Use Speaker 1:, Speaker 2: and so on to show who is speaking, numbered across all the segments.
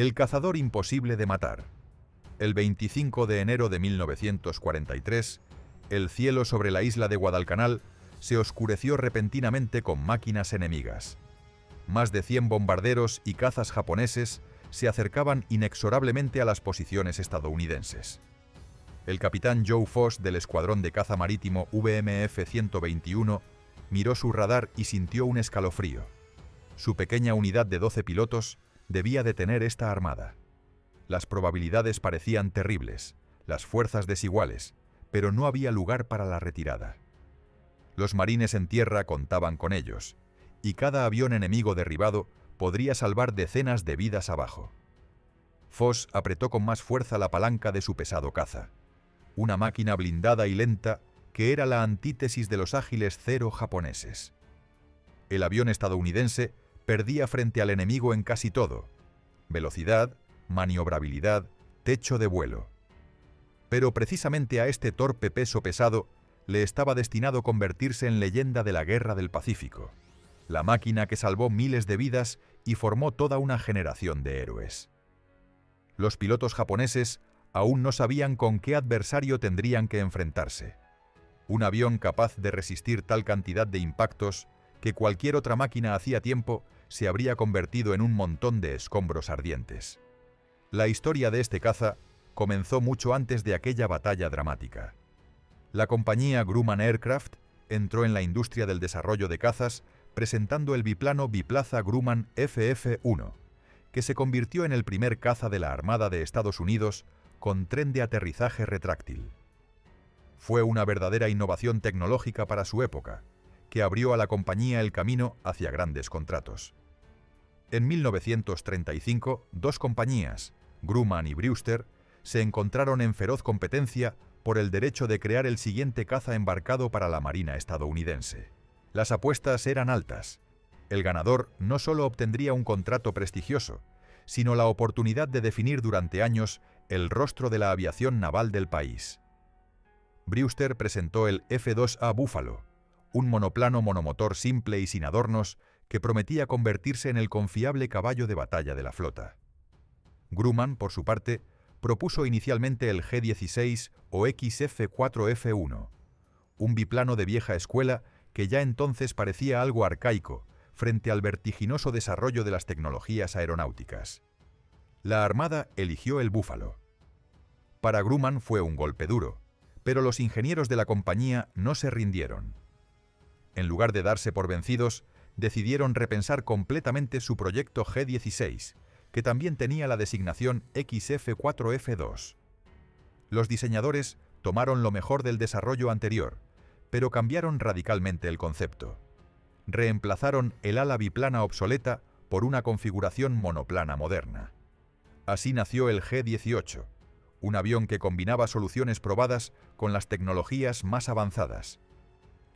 Speaker 1: El cazador imposible de matar. El 25 de enero de 1943, el cielo sobre la isla de Guadalcanal se oscureció repentinamente con máquinas enemigas. Más de 100 bombarderos y cazas japoneses se acercaban inexorablemente a las posiciones estadounidenses. El capitán Joe Foss del escuadrón de caza marítimo VMF-121 miró su radar y sintió un escalofrío. Su pequeña unidad de 12 pilotos debía detener esta armada. Las probabilidades parecían terribles, las fuerzas desiguales, pero no había lugar para la retirada. Los marines en tierra contaban con ellos, y cada avión enemigo derribado podría salvar decenas de vidas abajo. Foss apretó con más fuerza la palanca de su pesado caza, una máquina blindada y lenta que era la antítesis de los ágiles Zero japoneses. El avión estadounidense perdía frente al enemigo en casi todo: velocidad, maniobrabilidad, techo de vuelo. Pero precisamente a este torpe peso pesado le estaba destinado convertirse en leyenda de la Guerra del Pacífico, la máquina que salvó miles de vidas y formó toda una generación de héroes. Los pilotos japoneses aún no sabían con qué adversario tendrían que enfrentarse. Un avión capaz de resistir tal cantidad de impactos que cualquier otra máquina hacía tiempo se habría convertido en un montón de escombros ardientes. La historia de este caza comenzó mucho antes de aquella batalla dramática. La compañía Grumman Aircraft entró en la industria del desarrollo de cazas presentando el biplano biplaza Grumman FF-1, que se convirtió en el primer caza de la Armada de Estados Unidos con tren de aterrizaje retráctil. Fue una verdadera innovación tecnológica para su época, que abrió a la compañía el camino hacia grandes contratos. En 1935, dos compañías, Grumman y Brewster, se encontraron en feroz competencia por el derecho de crear el siguiente caza embarcado para la Marina estadounidense. Las apuestas eran altas. El ganador no solo obtendría un contrato prestigioso, sino la oportunidad de definir durante años el rostro de la aviación naval del país. Brewster presentó el F-2A Buffalo, un monoplano monomotor simple y sin adornos que prometía convertirse en el confiable caballo de batalla de la flota. Grumman, por su parte, propuso inicialmente el G-16 o XF-4F1, un biplano de vieja escuela que ya entonces parecía algo arcaico frente al vertiginoso desarrollo de las tecnologías aeronáuticas. La Armada eligió el Buffalo. Para Grumman fue un golpe duro, pero los ingenieros de la compañía no se rindieron. En lugar de darse por vencidos, decidieron repensar completamente su proyecto G-16, que también tenía la designación XF-4F2. Los diseñadores tomaron lo mejor del desarrollo anterior, pero cambiaron radicalmente el concepto. Reemplazaron el ala biplana obsoleta por una configuración monoplana moderna. Así nació el G-18, un avión que combinaba soluciones probadas con las tecnologías más avanzadas.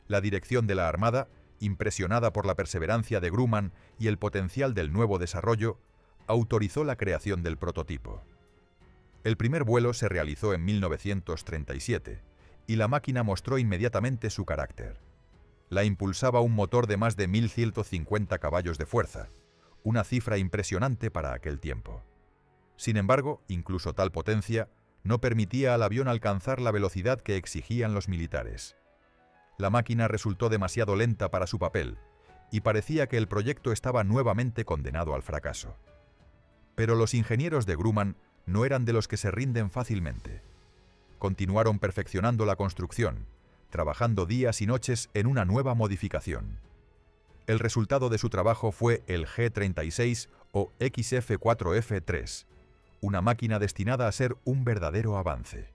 Speaker 1: La dirección de la Armada, impresionada por la perseverancia de Grumman y el potencial del nuevo desarrollo, autorizó la creación del prototipo. El primer vuelo se realizó en 1937 y la máquina mostró inmediatamente su carácter. La impulsaba un motor de más de 1.150 caballos de fuerza, una cifra impresionante para aquel tiempo. Sin embargo, incluso tal potencia no permitía al avión alcanzar la velocidad que exigían los militares. La máquina resultó demasiado lenta para su papel y parecía que el proyecto estaba nuevamente condenado al fracaso. Pero los ingenieros de Grumman no eran de los que se rinden fácilmente. Continuaron perfeccionando la construcción, trabajando días y noches en una nueva modificación. El resultado de su trabajo fue el G-36 o XF-4F3, una máquina destinada a ser un verdadero avance.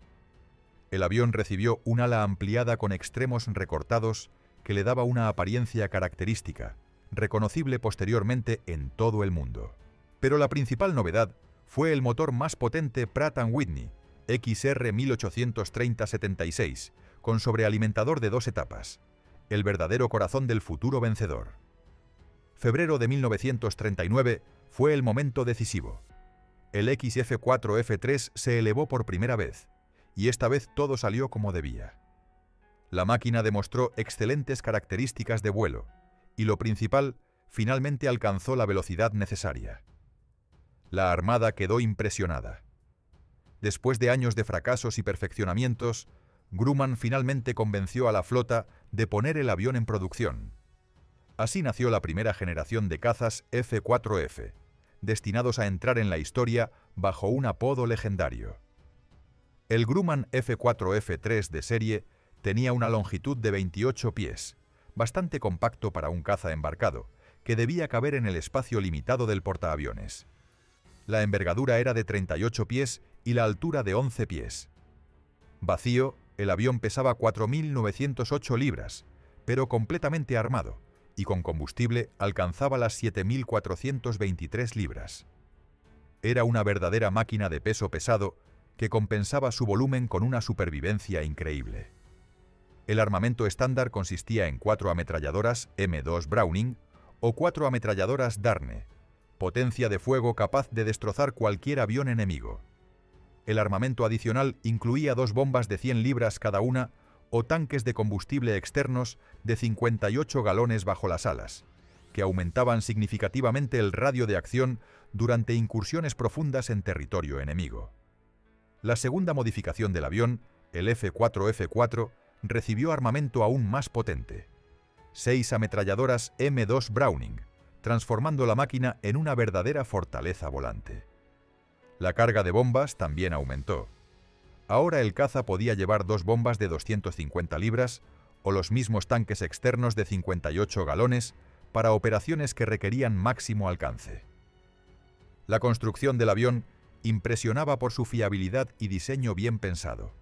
Speaker 1: El avión recibió un ala ampliada con extremos recortados que le daba una apariencia característica, reconocible posteriormente en todo el mundo. Pero la principal novedad fue el motor más potente Pratt & Whitney, XR1830-76, con sobrealimentador de 2 etapas, el verdadero corazón del futuro vencedor. Febrero de 1939 fue el momento decisivo. El XF-4F3 se elevó por primera vez, y esta vez todo salió como debía. La máquina demostró excelentes características de vuelo, y lo principal, finalmente alcanzó la velocidad necesaria. La Armada quedó impresionada. Después de años de fracasos y perfeccionamientos, Grumman finalmente convenció a la flota de poner el avión en producción. Así nació la primera generación de cazas F-4F, destinados a entrar en la historia bajo un apodo legendario. El Grumman F-4F-3 de serie tenía una longitud de 28 pies, bastante compacto para un caza embarcado, que debía caber en el espacio limitado del portaaviones. La envergadura era de 38 pies y la altura de 11 pies. Vacío, el avión pesaba 4.908 libras, pero completamente armado, y con combustible alcanzaba las 7.423 libras. Era una verdadera máquina de peso pesado que compensaba su volumen con una supervivencia increíble. El armamento estándar consistía en 4 ametralladoras M2 Browning o 4 ametralladoras Darne, potencia de fuego capaz de destrozar cualquier avión enemigo. El armamento adicional incluía 2 bombas de 100 libras cada una o tanques de combustible externos de 58 galones bajo las alas, que aumentaban significativamente el radio de acción durante incursiones profundas en territorio enemigo. La segunda modificación del avión, el F-4F-4, recibió armamento aún más potente: 6 ametralladoras M2 Browning, transformando la máquina en una verdadera fortaleza volante. La carga de bombas también aumentó. Ahora el caza podía llevar 2 bombas de 250 libras o los mismos tanques externos de 58 galones para operaciones que requerían máximo alcance. La construcción del avión impresionaba por su fiabilidad y diseño bien pensado.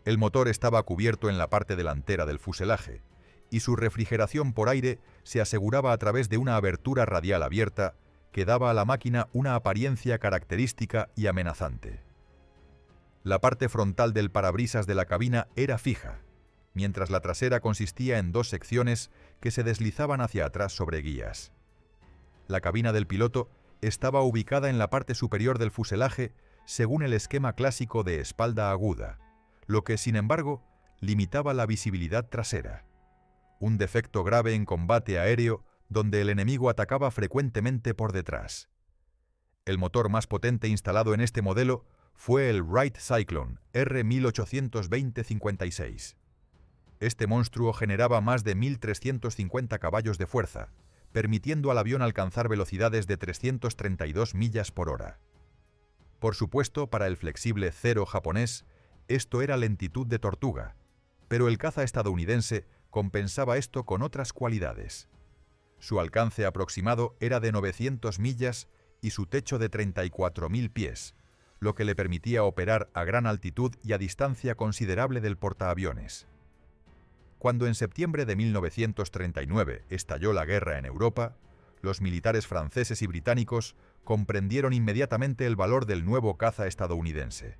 Speaker 1: El motor estaba cubierto en la parte delantera del fuselaje, y su refrigeración por aire se aseguraba a través de una abertura radial abierta que daba a la máquina una apariencia característica y amenazante. La parte frontal del parabrisas de la cabina era fija, mientras la trasera consistía en 2 secciones que se deslizaban hacia atrás sobre guías. La cabina del piloto estaba ubicada en la parte superior del fuselaje según el esquema clásico de espalda aguda, lo que, sin embargo, limitaba la visibilidad trasera. Un defecto grave en combate aéreo donde el enemigo atacaba frecuentemente por detrás. El motor más potente instalado en este modelo fue el Wright Cyclone R1820-56. Este monstruo generaba más de 1.350 caballos de fuerza, permitiendo al avión alcanzar velocidades de 332 millas por hora. Por supuesto, para el flexible Zero japonés, esto era lentitud de tortuga, pero el caza estadounidense compensaba esto con otras cualidades. Su alcance aproximado era de 900 millas y su techo de 34.000 pies, lo que le permitía operar a gran altitud y a distancia considerable del portaaviones. Cuando en septiembre de 1939 estalló la guerra en Europa, los militares franceses y británicos comprendieron inmediatamente el valor del nuevo caza estadounidense.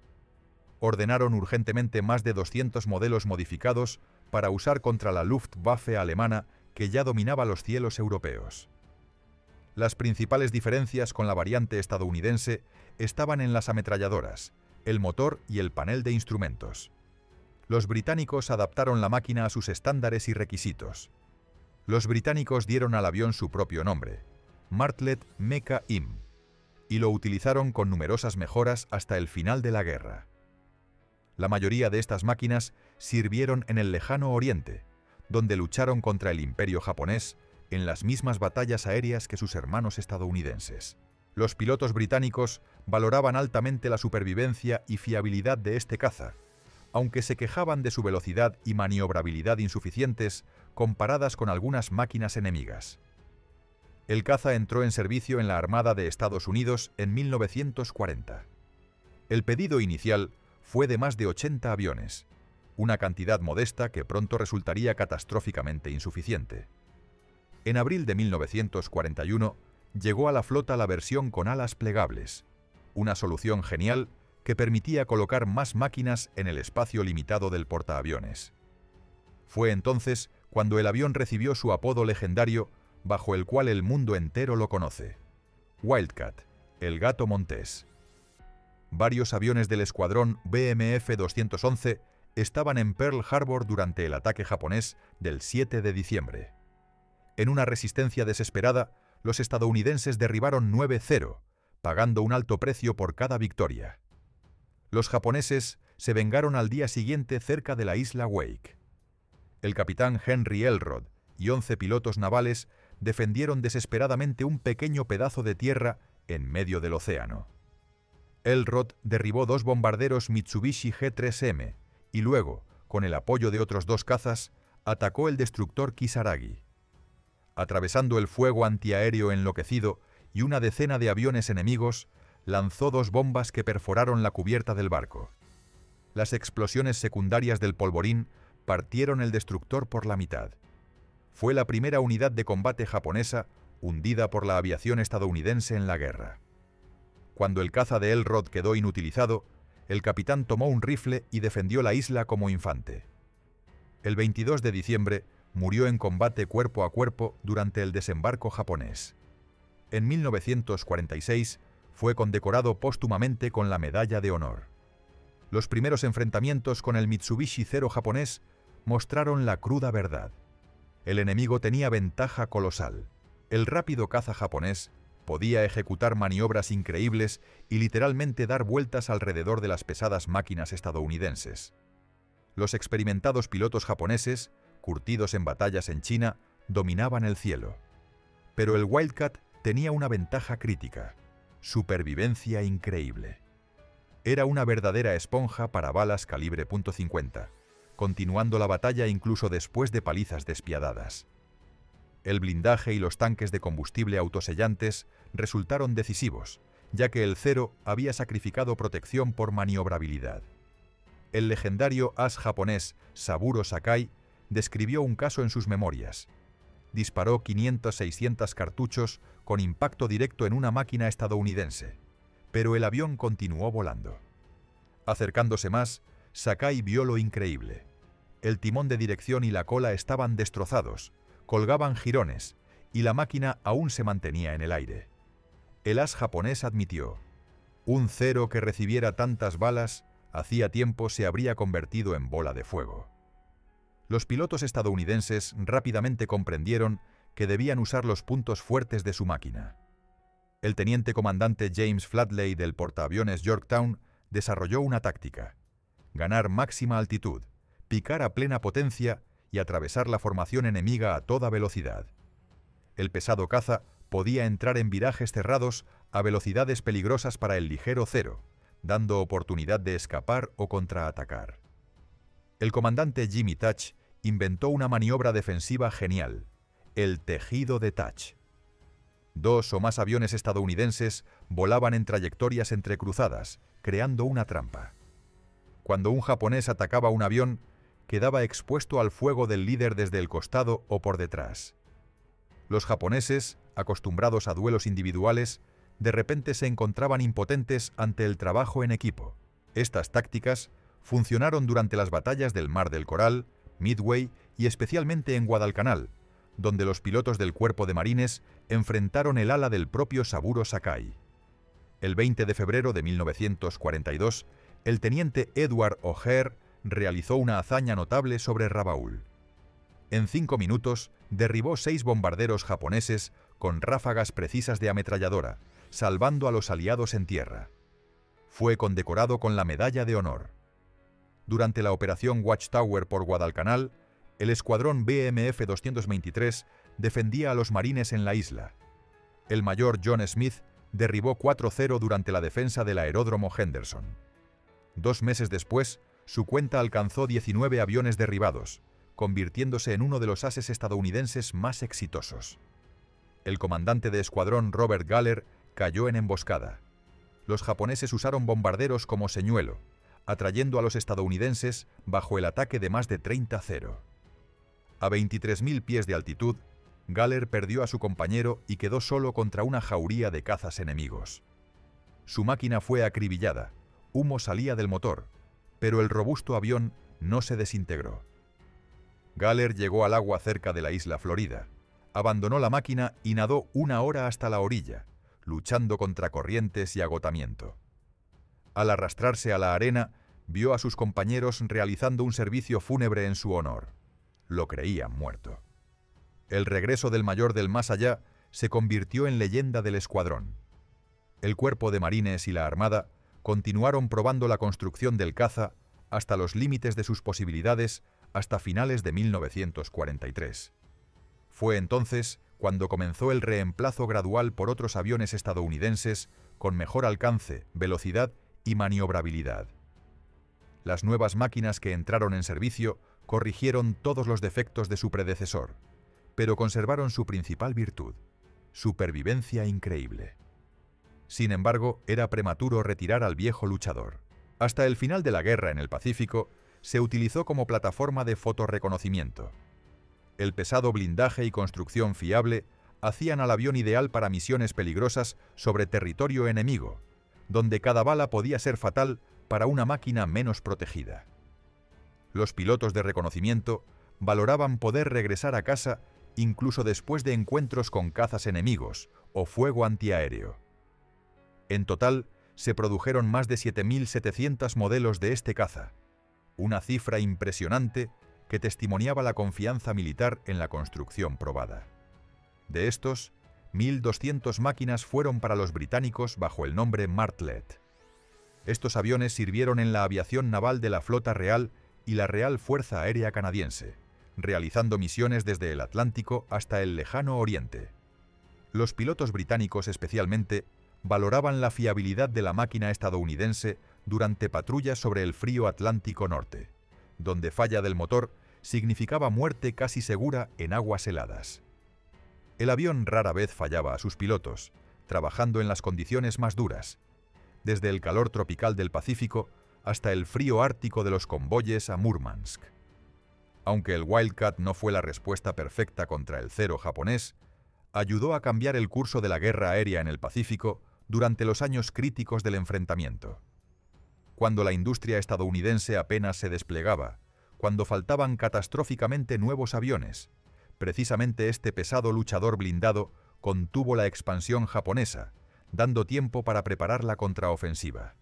Speaker 1: Ordenaron urgentemente más de 200 modelos modificados para usar contra la Luftwaffe alemana que ya dominaba los cielos europeos. Las principales diferencias con la variante estadounidense estaban en las ametralladoras, el motor y el panel de instrumentos. Los británicos adaptaron la máquina a sus estándares y requisitos. Los británicos dieron al avión su propio nombre, Martlet Mecha-IM, y lo utilizaron con numerosas mejoras hasta el final de la guerra. La mayoría de estas máquinas sirvieron en el lejano Oriente, donde lucharon contra el Imperio japonés en las mismas batallas aéreas que sus hermanos estadounidenses. Los pilotos británicos valoraban altamente la supervivencia y fiabilidad de este caza, aunque se quejaban de su velocidad y maniobrabilidad insuficientes comparadas con algunas máquinas enemigas. El caza entró en servicio en la Armada de Estados Unidos en 1940. El pedido inicial fue de más de 80 aviones, una cantidad modesta que pronto resultaría catastróficamente insuficiente. En abril de 1941 llegó a la flota la versión con alas plegables, una solución genial que permitía colocar más máquinas en el espacio limitado del portaaviones. Fue entonces cuando el avión recibió su apodo legendario bajo el cual el mundo entero lo conoce: Wildcat, el gato montés. Varios aviones del escuadrón BMF-211 estaban en Pearl Harbor durante el ataque japonés del 7 de diciembre. En una resistencia desesperada, los estadounidenses derribaron 9-0, pagando un alto precio por cada victoria. Los japoneses se vengaron al día siguiente cerca de la isla Wake. El capitán Henry Elrod y 11 pilotos navales defendieron desesperadamente un pequeño pedazo de tierra en medio del océano. Elrod derribó 2 bombarderos Mitsubishi G3M y luego, con el apoyo de otros 2 cazas, atacó el destructor Kisaragi. Atravesando el fuego antiaéreo enloquecido y una decena de aviones enemigos, lanzó 2 bombas que perforaron la cubierta del barco. Las explosiones secundarias del polvorín partieron el destructor por la mitad. Fue la primera unidad de combate japonesa hundida por la aviación estadounidense en la guerra. Cuando el caza de Elrod quedó inutilizado, el capitán tomó un rifle y defendió la isla como infante. El 22 de diciembre murió en combate cuerpo a cuerpo durante el desembarco japonés. En 1946 fue condecorado póstumamente con la Medalla de Honor. Los primeros enfrentamientos con el Mitsubishi Zero japonés mostraron la cruda verdad. El enemigo tenía ventaja colosal. El rápido caza japonés podía ejecutar maniobras increíbles y literalmente dar vueltas alrededor de las pesadas máquinas estadounidenses. Los experimentados pilotos japoneses, curtidos en batallas en China, dominaban el cielo. Pero el Wildcat tenía una ventaja crítica: supervivencia increíble. Era una verdadera esponja para balas calibre .50, continuando la batalla incluso después de palizas despiadadas. El blindaje y los tanques de combustible autosellantes resultaron decisivos, ya que el Zero había sacrificado protección por maniobrabilidad. El legendario as japonés Saburo Sakai describió un caso en sus memorias. Disparó 500-600 cartuchos con impacto directo en una máquina estadounidense, pero el avión continuó volando. Acercándose más, Sakai vio lo increíble. El timón de dirección y la cola estaban destrozados, colgaban jirones, y la máquina aún se mantenía en el aire. El as japonés admitió: un Zero que recibiera tantas balas, hacía tiempo se habría convertido en bola de fuego. Los pilotos estadounidenses rápidamente comprendieron que debían usar los puntos fuertes de su máquina. El teniente comandante James Flatley del portaaviones Yorktown desarrolló una táctica: ganar máxima altitud, picar a plena potencia y atravesar la formación enemiga a toda velocidad. El pesado caza podía entrar en virajes cerrados a velocidades peligrosas para el ligero Zero, dando oportunidad de escapar o contraatacar. El comandante Jimmy Touch inventó una maniobra defensiva genial: el tejido de Touch. 2 o más aviones estadounidenses volaban en trayectorias entrecruzadas, creando una trampa. Cuando un japonés atacaba un avión, quedaba expuesto al fuego del líder desde el costado o por detrás. Los japoneses, acostumbrados a duelos individuales, de repente se encontraban impotentes ante el trabajo en equipo. Estas tácticas funcionaron durante las batallas del Mar del Coral, Midway y especialmente en Guadalcanal, donde los pilotos del Cuerpo de Marines enfrentaron el ala del propio Saburo Sakai. El 20 de febrero de 1942, el teniente Edward O'Hare realizó una hazaña notable sobre Rabaul. En 5 minutos derribó 6 bombarderos japoneses con ráfagas precisas de ametralladora, salvando a los aliados en tierra. Fue condecorado con la Medalla de Honor. Durante la operación Watchtower por Guadalcanal, el escuadrón BMF 223 defendía a los marines en la isla. El mayor John Smith derribó 4-0 durante la defensa del aeródromo Henderson. 2 meses después, su cuenta alcanzó 19 aviones derribados, convirtiéndose en uno de los ases estadounidenses más exitosos. El comandante de escuadrón Robert Galler cayó en emboscada. Los japoneses usaron bombarderos como señuelo, atrayendo a los estadounidenses bajo el ataque de más de 30-0. A 23.000 pies de altitud, Galler perdió a su compañero y quedó solo contra una jauría de cazas enemigos. Su máquina fue acribillada, humo salía del motor, pero el robusto avión no se desintegró. Galler llegó al agua cerca de la isla Florida, abandonó la máquina y nadó 1 hora hasta la orilla, luchando contra corrientes y agotamiento. Al arrastrarse a la arena, vio a sus compañeros realizando un servicio fúnebre en su honor. Lo creían muerto. El regreso del mayor del más allá se convirtió en leyenda del escuadrón. El Cuerpo de Marines y la Armada continuaron probando la construcción del caza hasta los límites de sus posibilidades hasta finales de 1943. Fue entonces cuando comenzó el reemplazo gradual por otros aviones estadounidenses con mejor alcance, velocidad y maniobrabilidad. Las nuevas máquinas que entraron en servicio corrigieron todos los defectos de su predecesor, pero conservaron su principal virtud: supervivencia increíble. Sin embargo, era prematuro retirar al viejo luchador. Hasta el final de la guerra en el Pacífico, se utilizó como plataforma de fotorreconocimiento. El pesado blindaje y construcción fiable hacían al avión ideal para misiones peligrosas sobre territorio enemigo, donde cada bala podía ser fatal para una máquina menos protegida. Los pilotos de reconocimiento valoraban poder regresar a casa incluso después de encuentros con cazas enemigos o fuego antiaéreo. En total, se produjeron más de 7.700 modelos de este caza, una cifra impresionante que testimoniaba la confianza militar en la construcción probada. De estos, 1.200 máquinas fueron para los británicos bajo el nombre Martlet. Estos aviones sirvieron en la aviación naval de la Flota Real y la Real Fuerza Aérea Canadiense, realizando misiones desde el Atlántico hasta el lejano Oriente. Los pilotos británicos especialmente valoraban la fiabilidad de la máquina estadounidense durante patrullas sobre el frío Atlántico Norte, donde falla del motor significaba muerte casi segura en aguas heladas. El avión rara vez fallaba a sus pilotos, trabajando en las condiciones más duras, desde el calor tropical del Pacífico hasta el frío ártico de los convoyes a Murmansk. Aunque el Wildcat no fue la respuesta perfecta contra el Zero japonés, ayudó a cambiar el curso de la guerra aérea en el Pacífico durante los años críticos del enfrentamiento. Cuando la industria estadounidense apenas se desplegaba, cuando faltaban catastróficamente nuevos aviones, precisamente este pesado luchador blindado contuvo la expansión japonesa, dando tiempo para preparar la contraofensiva.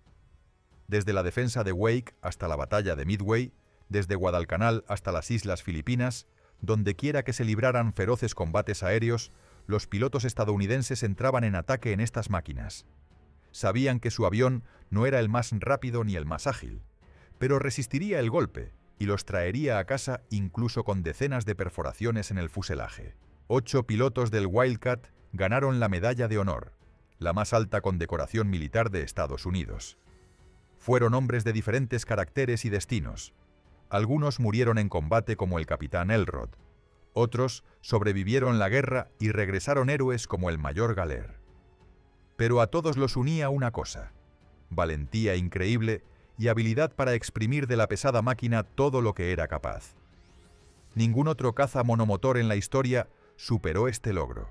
Speaker 1: Desde la defensa de Wake hasta la batalla de Midway, desde Guadalcanal hasta las Islas Filipinas, dondequiera que se libraran feroces combates aéreos, los pilotos estadounidenses entraban en ataque en estas máquinas. Sabían que su avión no era el más rápido ni el más ágil, pero resistiría el golpe y los traería a casa incluso con decenas de perforaciones en el fuselaje. 8 pilotos del Wildcat ganaron la Medalla de Honor, la más alta condecoración militar de Estados Unidos. Fueron hombres de diferentes caracteres y destinos. Algunos murieron en combate como el capitán Elrod. Otros sobrevivieron la guerra y regresaron héroes como el mayor Galer. Pero a todos los unía una cosa: valentía increíble y habilidad para exprimir de la pesada máquina todo lo que era capaz. Ningún otro caza monomotor en la historia superó este logro.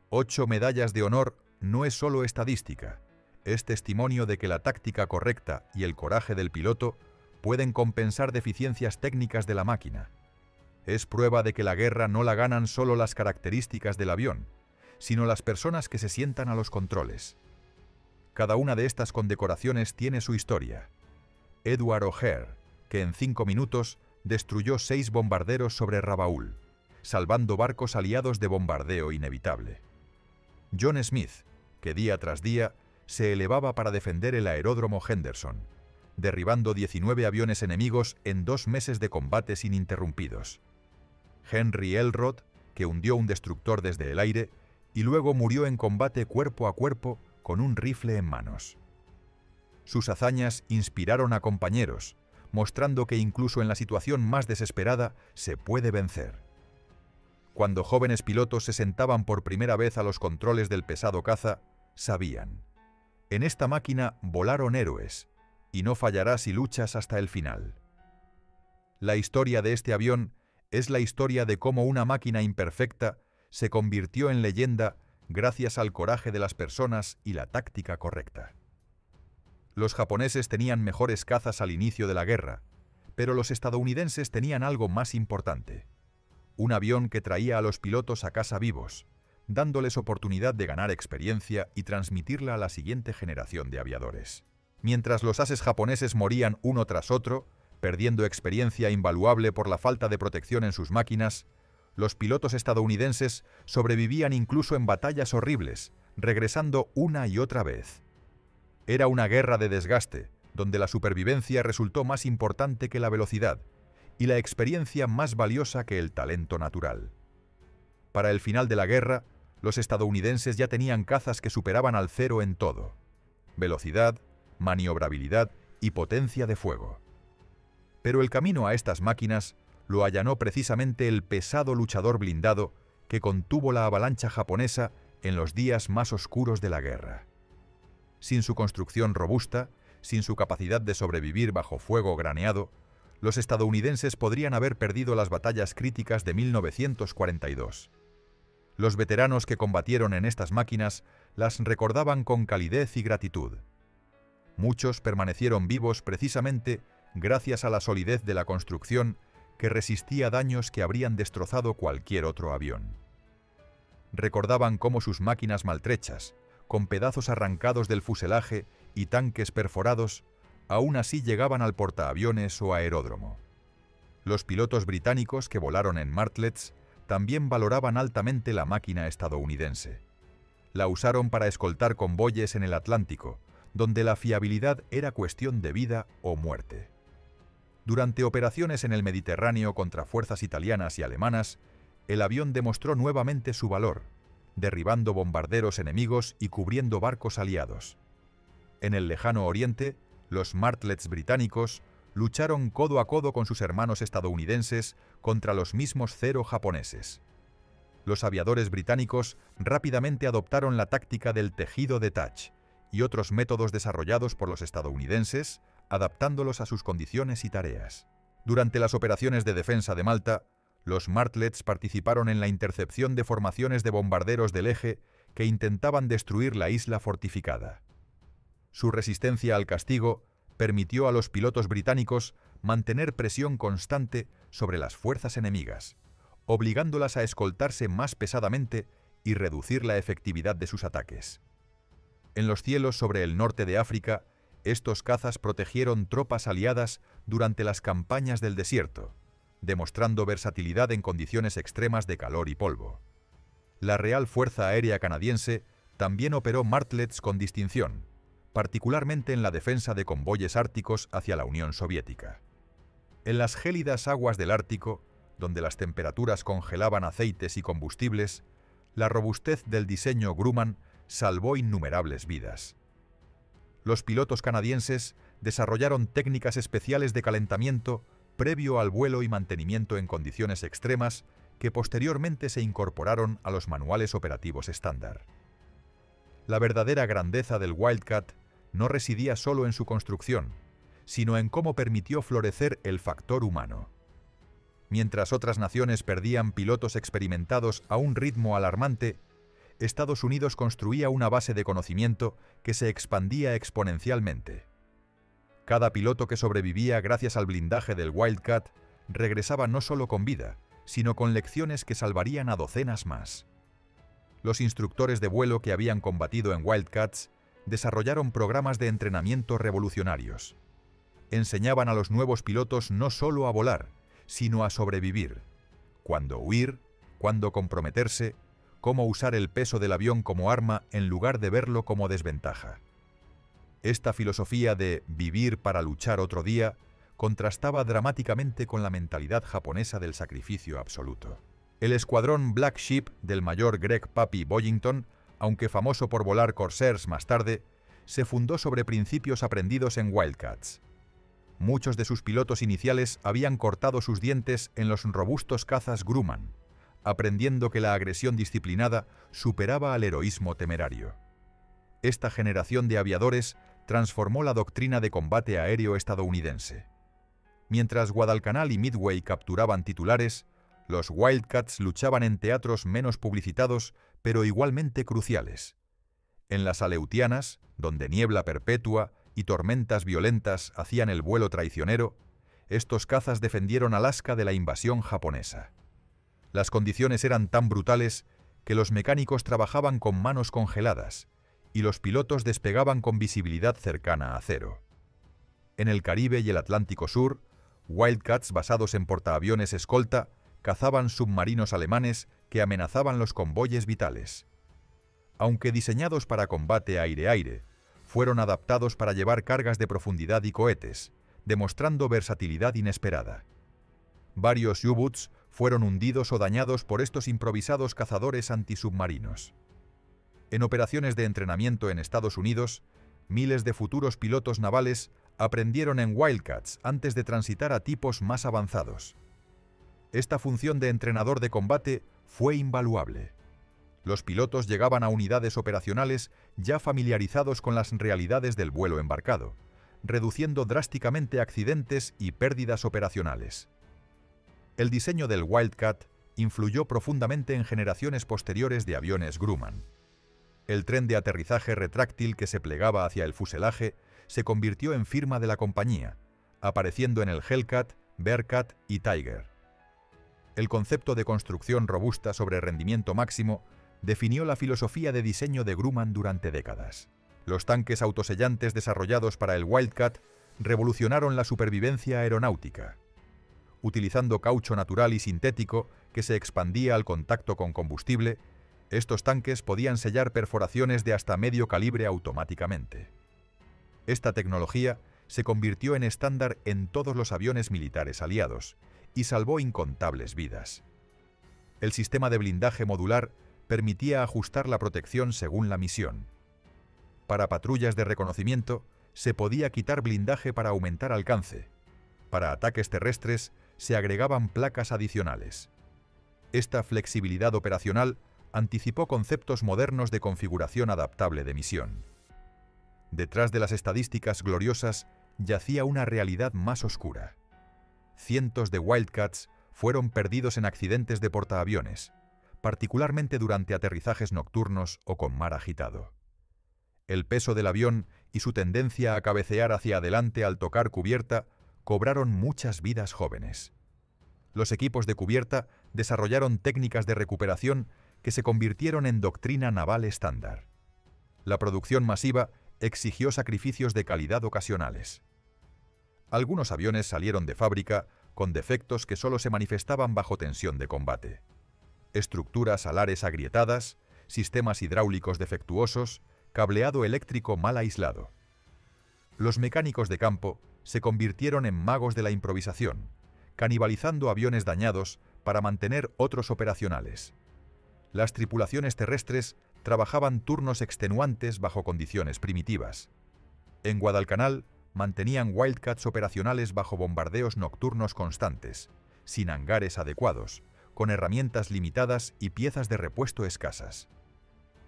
Speaker 1: 8 medallas de honor no es solo estadística, es testimonio de que la táctica correcta y el coraje del piloto pueden compensar deficiencias técnicas de la máquina. Es prueba de que la guerra no la ganan solo las características del avión, sino las personas que se sientan a los controles. Cada una de estas condecoraciones tiene su historia. Edward O'Hare, que en 5 minutos destruyó 6 bombarderos sobre Rabaul, salvando barcos aliados de bombardeo inevitable. John Smith, que día tras día se elevaba para defender el aeródromo Henderson, derribando 19 aviones enemigos en 2 meses de combates ininterrumpidos. Henry Elrod, que hundió un destructor desde el aire y luego murió en combate cuerpo a cuerpo con un rifle en manos. Sus hazañas inspiraron a compañeros, mostrando que incluso en la situación más desesperada se puede vencer. Cuando jóvenes pilotos se sentaban por primera vez a los controles del pesado caza, sabían: en esta máquina volaron héroes, y no fallará si luchas hasta el final. La historia de este avión es la historia de cómo una máquina imperfecta se convirtió en leyenda gracias al coraje de las personas y la táctica correcta. Los japoneses tenían mejores cazas al inicio de la guerra, pero los estadounidenses tenían algo más importante: un avión que traía a los pilotos a casa vivos, dándoles oportunidad de ganar experiencia y transmitirla a la siguiente generación de aviadores. Mientras los ases japoneses morían uno tras otro, perdiendo experiencia invaluable por la falta de protección en sus máquinas, los pilotos estadounidenses sobrevivían incluso en batallas horribles, regresando una y otra vez. Era una guerra de desgaste, donde la supervivencia resultó más importante que la velocidad y la experiencia más valiosa que el talento natural. Para el final de la guerra, los estadounidenses ya tenían cazas que superaban al cero en todo: velocidad, maniobrabilidad y potencia de fuego. Pero el camino a estas máquinas lo allanó precisamente el pesado luchador blindado que contuvo la avalancha japonesa en los días más oscuros de la guerra. Sin su construcción robusta, sin su capacidad de sobrevivir bajo fuego graneado, los estadounidenses podrían haber perdido las batallas críticas de 1942. Los veteranos que combatieron en estas máquinas las recordaban con calidez y gratitud. Muchos permanecieron vivos precisamente gracias a la solidez de la construcción que resistía daños que habrían destrozado cualquier otro avión. Recordaban cómo sus máquinas maltrechas, con pedazos arrancados del fuselaje y tanques perforados, aún así llegaban al portaaviones o aeródromo. Los pilotos británicos que volaron en Martlets también valoraban altamente la máquina estadounidense. La usaron para escoltar convoyes en el Atlántico, donde la fiabilidad era cuestión de vida o muerte. Durante operaciones en el Mediterráneo contra fuerzas italianas y alemanas, el avión demostró nuevamente su valor, derribando bombarderos enemigos y cubriendo barcos aliados. En el lejano oriente, los Martlets británicos lucharon codo a codo con sus hermanos estadounidenses contra los mismos Zero japoneses. Los aviadores británicos rápidamente adoptaron la táctica del tejido de Touch y otros métodos desarrollados por los estadounidenses, adaptándolos a sus condiciones y tareas. Durante las operaciones de defensa de Malta, los Martlets participaron en la intercepción de formaciones de bombarderos del Eje que intentaban destruir la isla fortificada. Su resistencia al castigo permitió a los pilotos británicos mantener presión constante sobre las fuerzas enemigas, obligándolas a escoltarse más pesadamente y reducir la efectividad de sus ataques. En los cielos sobre el norte de África, estos cazas protegieron tropas aliadas durante las campañas del desierto, demostrando versatilidad en condiciones extremas de calor y polvo. La Real Fuerza Aérea Canadiense también operó Martlets con distinción, particularmente en la defensa de convoyes árticos hacia la Unión Soviética. En las gélidas aguas del Ártico, donde las temperaturas congelaban aceites y combustibles, la robustez del diseño Grumman salvó innumerables vidas. Los pilotos canadienses desarrollaron técnicas especiales de calentamiento previo al vuelo y mantenimiento en condiciones extremas que posteriormente se incorporaron a los manuales operativos estándar. La verdadera grandeza del Wildcat no residía solo en su construcción, sino en cómo permitió florecer el factor humano. Mientras otras naciones perdían pilotos experimentados a un ritmo alarmante, Estados Unidos construía una base de conocimiento que se expandía exponencialmente. Cada piloto que sobrevivía gracias al blindaje del Wildcat regresaba no solo con vida, sino con lecciones que salvarían a docenas más. Los instructores de vuelo que habían combatido en Wildcats desarrollaron programas de entrenamiento revolucionarios. Enseñaban a los nuevos pilotos no solo a volar, sino a sobrevivir. Cuándo huir, cuándo comprometerse, cómo usar el peso del avión como arma en lugar de verlo como desventaja. Esta filosofía de vivir para luchar otro día contrastaba dramáticamente con la mentalidad japonesa del sacrificio absoluto. El escuadrón Black Sheep del mayor Greg "Papi" Boyington, aunque famoso por volar Corsairs más tarde, se fundó sobre principios aprendidos en Wildcats. Muchos de sus pilotos iniciales habían cortado sus dientes en los robustos cazas Grumman, aprendiendo que la agresión disciplinada superaba al heroísmo temerario. Esta generación de aviadores transformó la doctrina de combate aéreo estadounidense. Mientras Guadalcanal y Midway capturaban titulares, los Wildcats luchaban en teatros menos publicitados, pero igualmente cruciales. En las Aleutianas, donde niebla perpetua y tormentas violentas hacían el vuelo traicionero, estos cazas defendieron Alaska de la invasión japonesa. Las condiciones eran tan brutales que los mecánicos trabajaban con manos congeladas y los pilotos despegaban con visibilidad cercana a cero. En el Caribe y el Atlántico Sur, Wildcats basados en portaaviones escolta cazaban submarinos alemanes que amenazaban los convoyes vitales. Aunque diseñados para combate aire-aire, fueron adaptados para llevar cargas de profundidad y cohetes, demostrando versatilidad inesperada. Varios U-Boots fueron hundidos o dañados por estos improvisados cazadores antisubmarinos. En operaciones de entrenamiento en Estados Unidos, miles de futuros pilotos navales aprendieron en Wildcats antes de transitar a tipos más avanzados. Esta función de entrenador de combate fue invaluable. Los pilotos llegaban a unidades operacionales ya familiarizados con las realidades del vuelo embarcado, reduciendo drásticamente accidentes y pérdidas operacionales. El diseño del Wildcat influyó profundamente en generaciones posteriores de aviones Grumman. El tren de aterrizaje retráctil que se plegaba hacia el fuselaje se convirtió en firma de la compañía, apareciendo en el Hellcat, Bearcat y Tiger. El concepto de construcción robusta sobre rendimiento máximo definió la filosofía de diseño de Grumman durante décadas. Los tanques autosellantes desarrollados para el Wildcat revolucionaron la supervivencia aeronáutica. Utilizando caucho natural y sintético que se expandía al contacto con combustible, estos tanques podían sellar perforaciones de hasta medio calibre automáticamente. Esta tecnología se convirtió en estándar en todos los aviones militares aliados y salvó incontables vidas. El sistema de blindaje modular permitía ajustar la protección según la misión. Para patrullas de reconocimiento, se podía quitar blindaje para aumentar alcance. Para ataques terrestres, se agregaban placas adicionales. Esta flexibilidad operacional anticipó conceptos modernos de configuración adaptable de misión. Detrás de las estadísticas gloriosas yacía una realidad más oscura. Cientos de Wildcats fueron perdidos en accidentes de portaaviones, particularmente durante aterrizajes nocturnos o con mar agitado. El peso del avión y su tendencia a cabecear hacia adelante al tocar cubierta cobraron muchas vidas jóvenes. Los equipos de cubierta desarrollaron técnicas de recuperación que se convirtieron en doctrina naval estándar. La producción masiva exigió sacrificios de calidad ocasionales. Algunos aviones salieron de fábrica con defectos que solo se manifestaban bajo tensión de combate. Estructuras alares agrietadas, sistemas hidráulicos defectuosos, cableado eléctrico mal aislado. Los mecánicos de campo se convirtieron en magos de la improvisación, canibalizando aviones dañados para mantener otros operacionales. Las tripulaciones terrestres trabajaban turnos extenuantes bajo condiciones primitivas. En Guadalcanal mantenían Wildcats operacionales bajo bombardeos nocturnos constantes, sin hangares adecuados, con herramientas limitadas y piezas de repuesto escasas.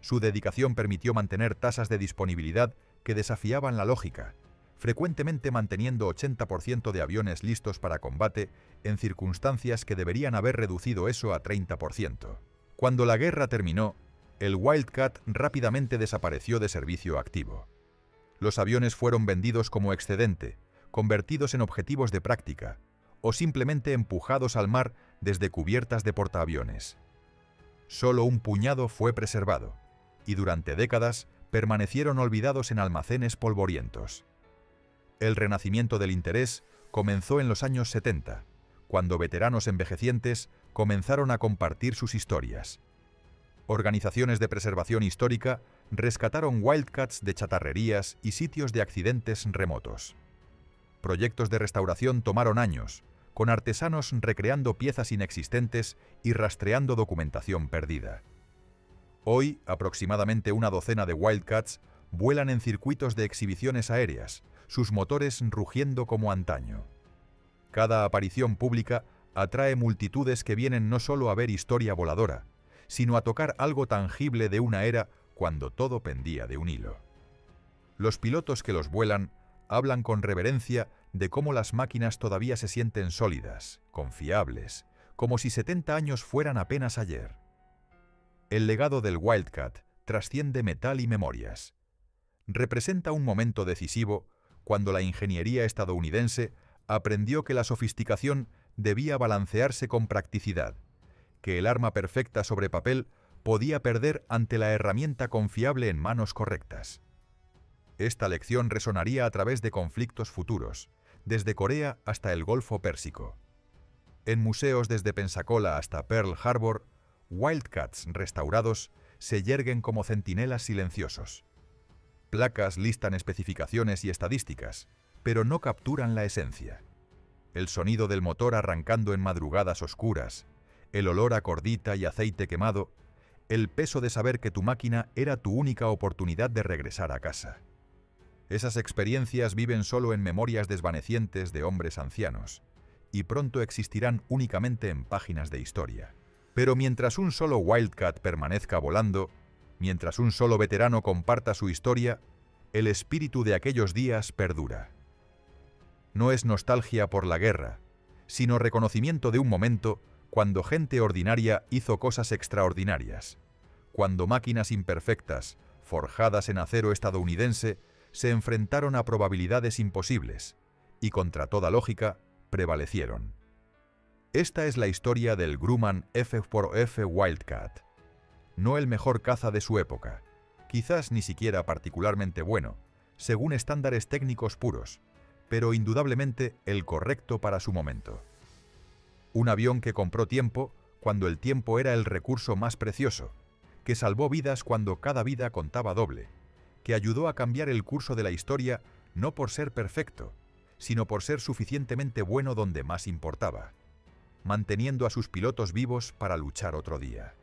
Speaker 1: Su dedicación permitió mantener tasas de disponibilidad que desafiaban la lógica, frecuentemente manteniendo 80% de aviones listos para combate en circunstancias que deberían haber reducido eso a 30%. Cuando la guerra terminó, el Wildcat rápidamente desapareció de servicio activo. Los aviones fueron vendidos como excedente, convertidos en objetivos de práctica, o simplemente empujados al mar desde cubiertas de portaaviones. Solo un puñado fue preservado, y durante décadas permanecieron olvidados en almacenes polvorientos. El renacimiento del interés comenzó en los años 70, cuando veteranos envejecientes comenzaron a compartir sus historias. Organizaciones de preservación histórica rescataron Wildcats de chatarrerías y sitios de accidentes remotos. Proyectos de restauración tomaron años, con artesanos recreando piezas inexistentes y rastreando documentación perdida. Hoy, aproximadamente una docena de Wildcats vuelan en circuitos de exhibiciones aéreas, sus motores rugiendo como antaño. Cada aparición pública atrae multitudes que vienen no solo a ver historia voladora, sino a tocar algo tangible de una era cuando todo pendía de un hilo. Los pilotos que los vuelan hablan con reverencia de cómo las máquinas todavía se sienten sólidas, confiables, como si 70 años fueran apenas ayer. El legado del Wildcat trasciende metal y memorias. Representa un momento decisivo cuando la ingeniería estadounidense aprendió que la sofisticación debía balancearse con practicidad, que el arma perfecta sobre papel podía perder ante la herramienta confiable en manos correctas. Esta lección resonaría a través de conflictos futuros, desde Corea hasta el Golfo Pérsico. En museos desde Pensacola hasta Pearl Harbor, Wildcats restaurados se yerguen como centinelas silenciosos. Placas listan especificaciones y estadísticas, pero no capturan la esencia. El sonido del motor arrancando en madrugadas oscuras, el olor a cordita y aceite quemado, el peso de saber que tu máquina era tu única oportunidad de regresar a casa. Esas experiencias viven solo en memorias desvanecientes de hombres ancianos, y pronto existirán únicamente en páginas de historia. Pero mientras un solo Wildcat permanezca volando, mientras un solo veterano comparta su historia, el espíritu de aquellos días perdura. No es nostalgia por la guerra, sino reconocimiento de un momento cuando gente ordinaria hizo cosas extraordinarias, cuando máquinas imperfectas, forjadas en acero estadounidense, se enfrentaron a probabilidades imposibles y, contra toda lógica, prevalecieron. Esta es la historia del Grumman F4F Wildcat. No el mejor caza de su época, quizás ni siquiera particularmente bueno, según estándares técnicos puros, pero indudablemente el correcto para su momento. Un avión que compró tiempo cuando el tiempo era el recurso más precioso, que salvó vidas cuando cada vida contaba doble, que ayudó a cambiar el curso de la historia no por ser perfecto, sino por ser suficientemente bueno donde más importaba, manteniendo a sus pilotos vivos para luchar otro día.